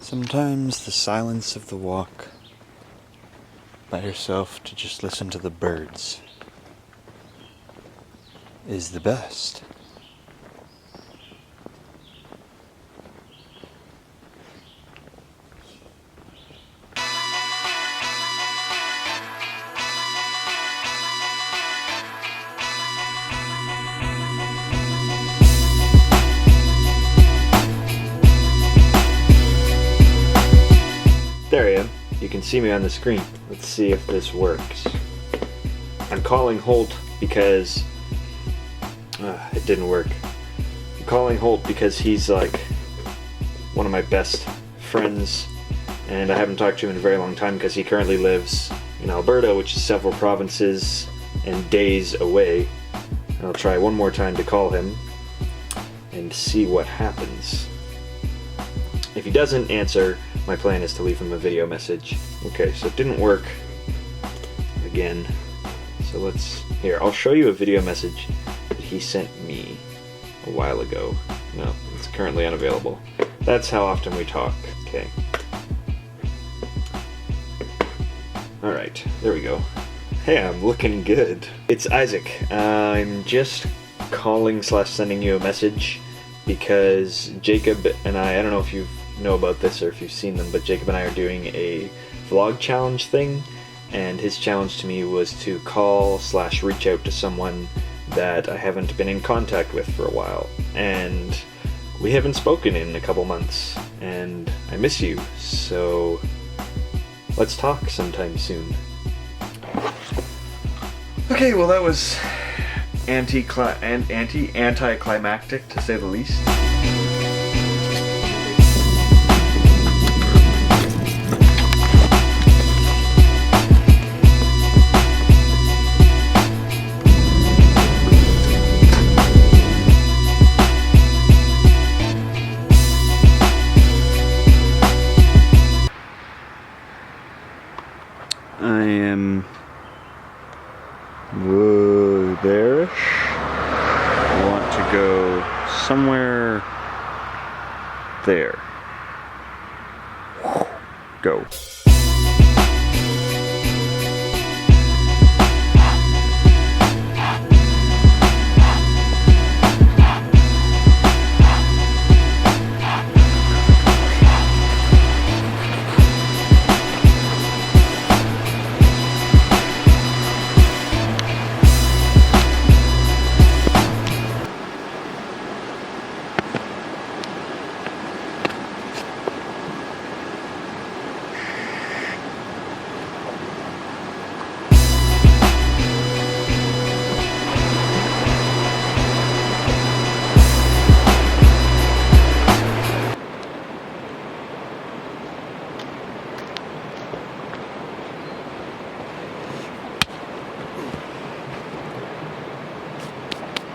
Sometimes the silence of the walk by yourself to just listen to the birds is the best. There I am. You can see me on the screen. Let's see if this works. I'm calling Holt because... it didn't work. I'm calling Holt because he's like one of my best friends, and I haven't talked to him in a very long time because he currently lives in Alberta, which is several provinces and days away. I'll try one more time to call him and see what happens. If he doesn't answer, my plan is to leave him a video message. Okay, so it didn't work again. So here, I'll show you a video message that he sent me a while ago. No, it's currently unavailable. That's how often we talk. Okay. Alright, there we go. Hey, I'm looking good. It's Isaac. I'm just calling / sending you a message because Jacob and I don't know if you know about this or if you've seen them, but Jacob and I are doing a vlog challenge thing, and his challenge to me was to call / reach out to someone that I haven't been in contact with for a while, and we haven't spoken in a couple months, and I miss you, so let's talk sometime soon. Okay, well that was anticlimactic to say the least. I am there-ish. I want to go somewhere there. Go.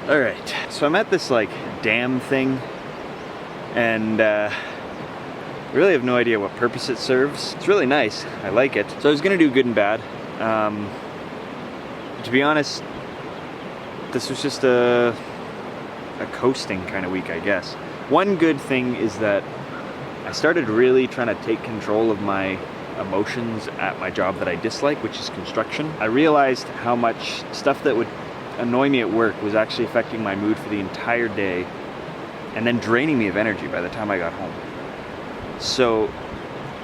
Alright, so I'm at this like dam thing, and really have no idea what purpose it serves. It's really nice, I like it. So I was gonna do good and bad. To be honest, this was just a coasting kind of week, I guess. One good thing is that I started really trying to take control of my emotions at my job that I dislike, which is construction. I realized how much stuff that would annoy me at work was actually affecting my mood for the entire day and then draining me of energy by the time I got home. So,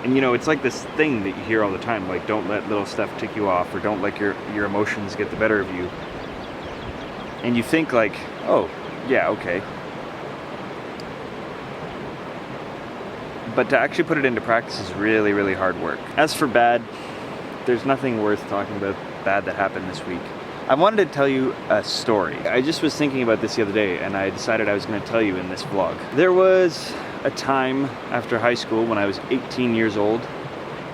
and you know, it's like this thing that you hear all the time, like don't let little stuff tick you off, or don't let your emotions get the better of you. And you think like, oh, yeah, okay. But to actually put it into practice is really, really hard work. As for bad, there's nothing worth talking about bad that happened this week. I wanted to tell you a story. I just was thinking about this the other day, and I decided I was going to tell you in this vlog. There was a time after high school when I was 18 years old.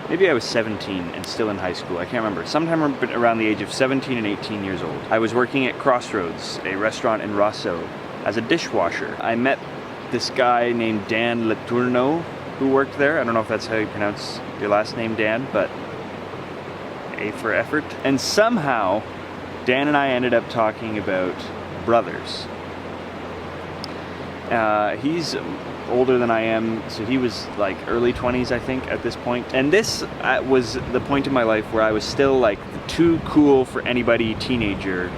Maybe I was 17 and still in high school. I can't remember. Sometime around the age of 17 and 18 years old. I was working at Crossroads, a restaurant in Rosso, as a dishwasher. I met this guy named Dan Letourneau who worked there. I don't know if that's how you pronounce your last name, Dan, but A for effort. And somehow, Dan and I ended up talking about brothers. He's older than I am, so he was like early 20s, I think, at this point. And this was the point in my life where I was still like the too cool for anybody teenager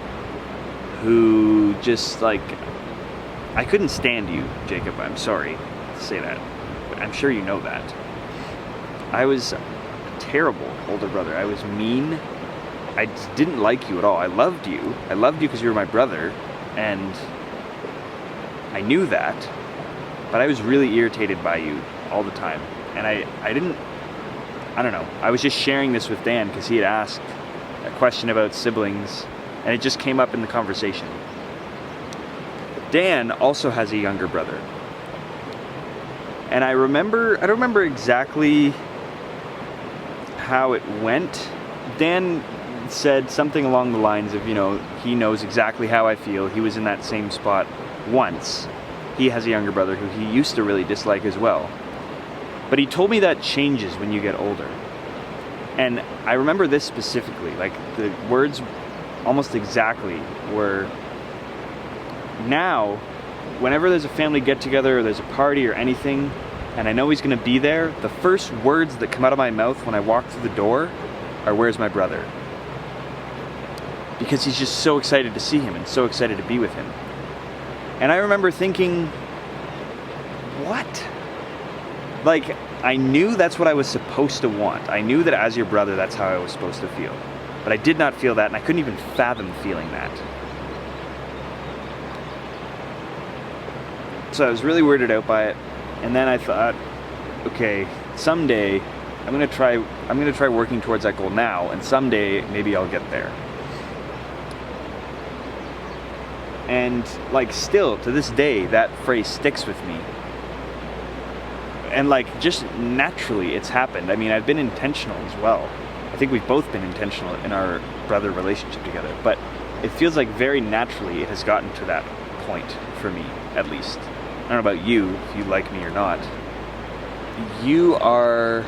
who just like, I couldn't stand you, Jacob. I'm sorry to say that, but I'm sure you know that. I was a terrible older brother. I was mean. I didn't like you at all. I loved you. I loved you because you were my brother, and I knew that, but I was really irritated by you all the time. And I don't know, I was just sharing this with Dan because he had asked a question about siblings, and it just came up in the conversation. Dan also has a younger brother. And I don't remember exactly how it went. Dan said something along the lines of, you know, he knows exactly how I feel. He was in that same spot once. He has a younger brother who he used to really dislike as well. But he told me that changes when you get older. And I remember this specifically, like the words almost exactly were, now, whenever there's a family get-together or there's a party or anything, and I know he's gonna be there, the first words that come out of my mouth when I walk through the door are, "Where's my brother?" Because he's just so excited to see him and so excited to be with him. And I remember thinking, what? Like, I knew that's what I was supposed to want. I knew that as your brother, that's how I was supposed to feel. But I did not feel that, and I couldn't even fathom feeling that. So I was really weirded out by it. And then I thought, okay, someday I'm gonna try working towards that goal now, and someday maybe I'll get there. And like still to this day, that phrase sticks with me. And like just naturally it's happened. I mean, I've been intentional as well. I think we've both been intentional in our brother relationship together, but it feels like very naturally it has gotten to that point for me, at least. I don't know about you, if you like me or not. You are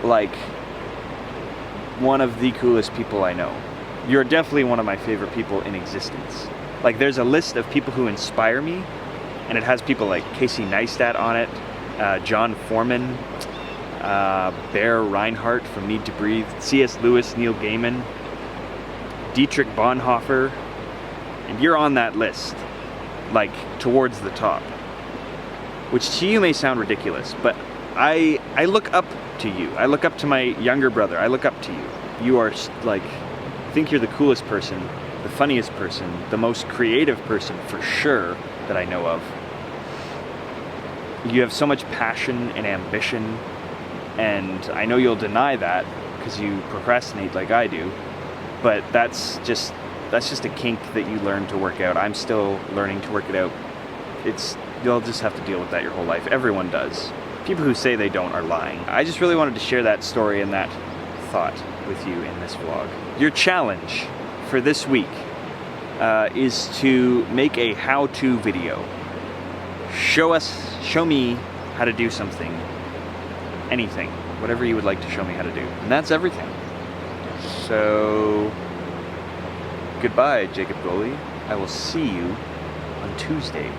like one of the coolest people I know. You're definitely one of my favorite people in existence. Like, there's a list of people who inspire me, and it has people like Casey Neistat on it, John Foreman, Bear Reinhardt from Need to Breathe, C.S. Lewis, Neil Gaiman, Dietrich Bonhoeffer, and you're on that list, like towards the top. Which to you may sound ridiculous, but I look up to you. I look up to my younger brother. I look up to you. You are like, I think you're the coolest person, the funniest person, the most creative person for sure that I know of. You have so much passion and ambition, and I know you'll deny that because you procrastinate like I do, but that's just a kink that you learn to work out. I'm still learning to work it out. You'll just have to deal with that your whole life. Everyone does. People who say they don't are lying. I just really wanted to share that story and that thought with you in this vlog. Your challenge for this week is to make a how-to video. Show me how to do something, anything, whatever you would like to show me how to do. And that's everything. So, goodbye, Jacob Goalie. I will see you on Tuesday.